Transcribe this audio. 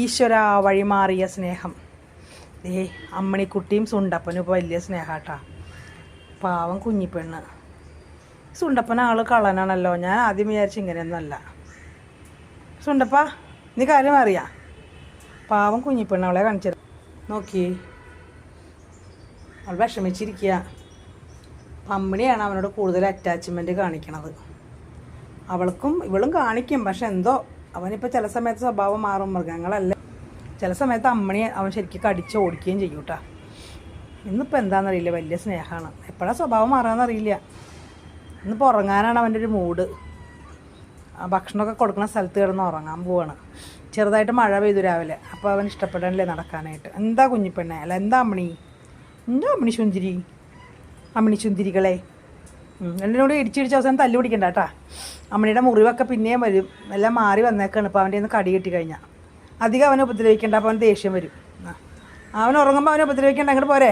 ഈശ്വര വഴിമാറിയ സ്നേഹം. അമ്മണിക്കുട്ടിയും സുണ്ടപ്പനും ഇപ്പോൾ വലിയ സ്നേഹാട്ടാ. പാവം കുഞ്ഞിപ്പെണ്ണ്. സുണ്ടപ്പൻ ആള് കള്ളനാണല്ലോ. ഞാൻ ആദ്യം വിചാരിച്ചു ഇങ്ങനെയൊന്നുമല്ല. സുണ്ടപ്പ നീ കാര്യം അറിയാം. പാവം കുഞ്ഞിപ്പെണ്ണ് അവളെ കാണിച്ചത് നോക്കി. അവൾ വിഷമിച്ചിരിക്കുക. അമ്മണിയാണ് അവനോട് കൂടുതൽ അറ്റാച്ച്മെൻറ്റ് കാണിക്കണത്. ഇവളും കാണിക്കും. പക്ഷെ എന്തോ അവനിപ്പോൾ ചില സമയത്ത് സ്വഭാവം മാറും. മൃഗങ്ങളല്ല. ചില സമയത്ത് അമ്മണിയെ അവൻ ശരിക്കും കടിച്ച് ഓടിക്കുകയും ചെയ്യും കേട്ടോ. ഇന്നിപ്പോൾ എന്താണെന്നറിയില്ല, വലിയ സ്നേഹമാണ്. എപ്പോഴാണ് സ്വഭാവം മാറാമെന്നറിയില്ല. ഇന്നിപ്പോൾ ഉറങ്ങാനാണ് അവൻ്റെ ഒരു മൂഡ്. ഭക്ഷണമൊക്കെ കൊടുക്കുന്ന സ്ഥലത്ത് കിടന്ന് ഉറങ്ങാൻ പോവാണ്. ചെറുതായിട്ട് മഴ പെയ്തു രാവിലെ. അപ്പോൾ അവൻ ഇഷ്ടപ്പെടാനല്ലേ നടക്കാനായിട്ട്. എന്താ കുഞ്ഞിപ്പെണ്ണെ, അല്ല എന്താ അമ്മണി, എന്താ അമ്മണി സുന്ദരി, അമ്മണി സുന്ദരികളെ. എന്നോട് ഇടിച്ചിടിച്ച് അവസാനം തല്ലു പിടിക്കണ്ട കേട്ടാ. അമ്മണിയുടെ മുറിവൊക്കെ പിന്നെയും വരും. എല്ലാം മാറി വന്നേക്കാണ്. ഇപ്പോൾ അവൻ്റെ ഒന്ന് കടി കിട്ടി കഴിഞ്ഞാൽ അധികം അവനെ ഉപദ്രവിക്കേണ്ട. അപ്പോൾ അവൻ ദേഷ്യം വരും. അവൻ ഉറങ്ങുമ്പോൾ അവനെ ഉപദ്രവിക്കേണ്ട. അങ്ങോട്ട് പോരെ.